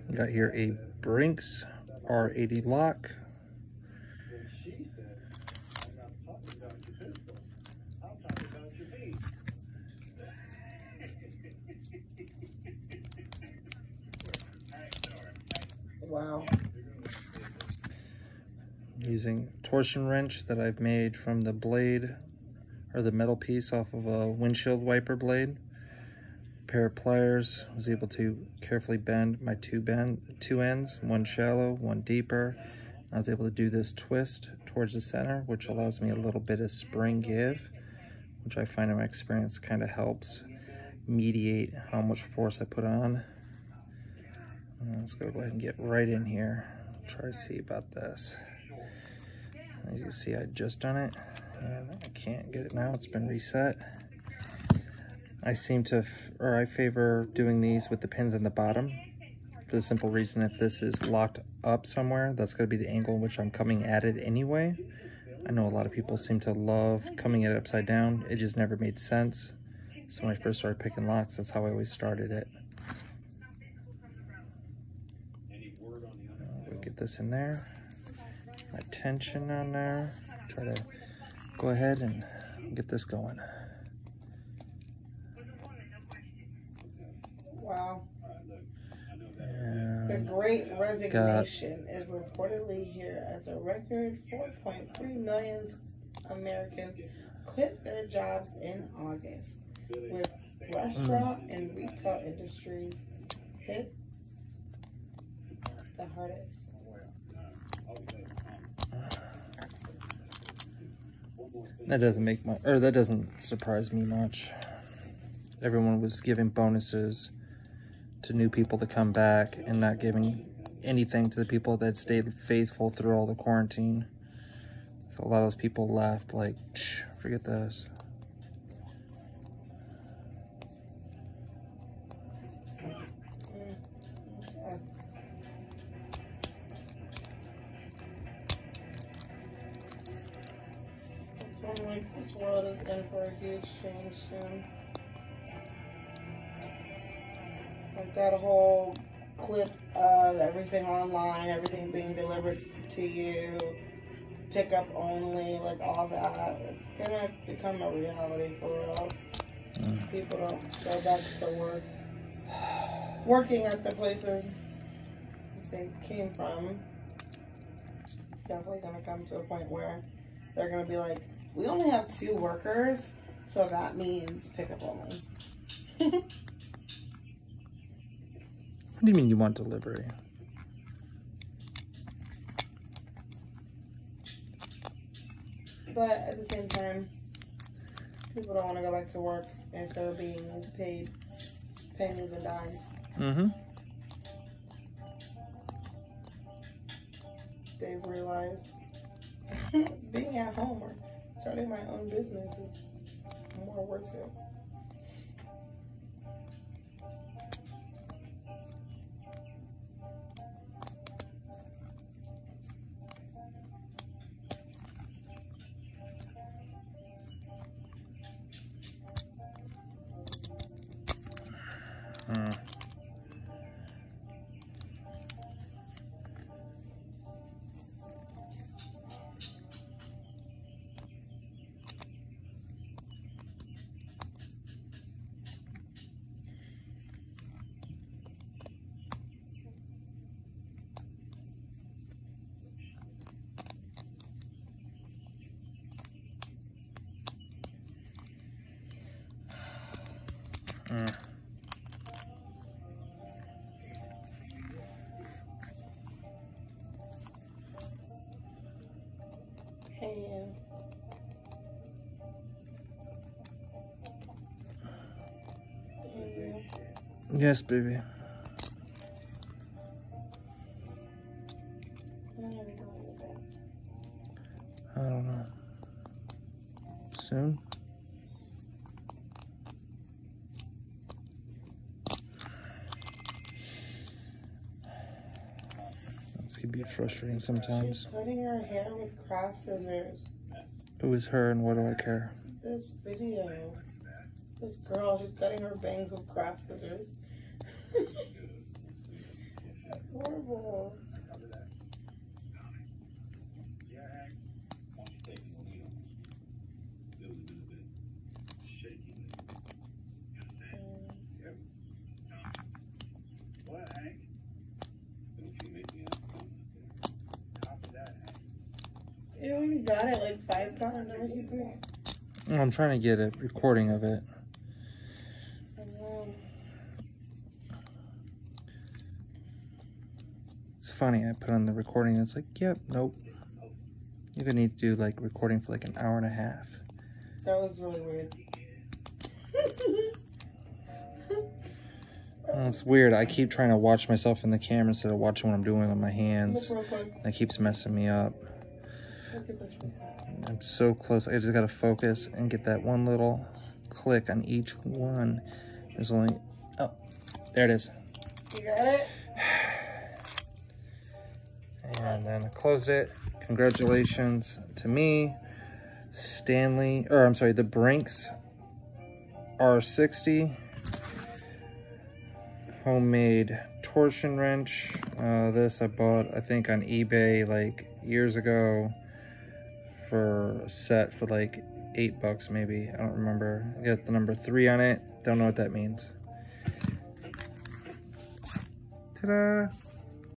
We got here a Brinks R80 lock. Wow. Using torsion wrench that I've made from the blade or the metal piece off of a windshield wiper blade. Pair of pliers, was able to carefully bend my two ends, one shallow, one deeper. I was able to do this twist towards the center, which allows me a little bit of spring give, which I find in my experience kind of helps mediate how much force I put on. Let's go ahead and get right in here. Try to see about this. As you can see, I just done it and I can't get it now. It's been reset. I favor doing these with the pins on the bottom for the simple reason if this is locked up somewhere, that's going to be the angle in which I'm coming at it anyway. I know a lot of people seem to love coming at it upside down. It just never made sense. So when I first started picking locks, that's how I always started it. We'll get this in there. My tension on there. Try to go ahead and get this going. Wow. The Great Resignation is reportedly here as a record 4.3 million Americans quit their jobs in August, with restaurant and retail industries hit the hardest. That doesn't surprise me much. Everyone was giving bonuses to new people to come back and not giving anything to the people that stayed faithful through all the quarantine. So a lot of those people left like, forget this. It's like this world is in for a huge change soon. I've got a whole clip of everything online, everything being delivered to you, pickup only, like all that. It's gonna become a reality for real. People don't go back to work. Working at the places they came from. It's definitely gonna come to a point where they're gonna be like, we only have 2 workers, so that means pickup only. What do you mean you want delivery? But at the same time, people don't want to go back to work if they're being paid pennies and dimes. They've realized being at home or starting my own business is more worth it. Hey, Yes, baby. I don't know. Soon? This can be frustrating sometimes. She's cutting her hair with craft scissors. Who is her and what do I care? This video. This girl, she's cutting her bangs with craft scissors. got it like 5 times. What you doing? I'm trying to get a recording of it. It's funny, I put on the recording and it's like, yep, nope. You're gonna need to do like recording for like an hour and a half. That was really weird. It's weird. I keep trying to watch myself in the camera instead of watching what I'm doing on my hands. It keeps messing me up. I'm so close. I just gotta focus and get that one little click on each one. There's only, oh, there it is. You got it? And then I closed it. Congratulations to me, Stanley, or I'm sorry, the Brinks R60 homemade torsion wrench. This I bought, I think, on eBay like years ago for a set for like $8 maybe. I don't remember. I got the number 3 on it. Don't know what that means. Ta-da!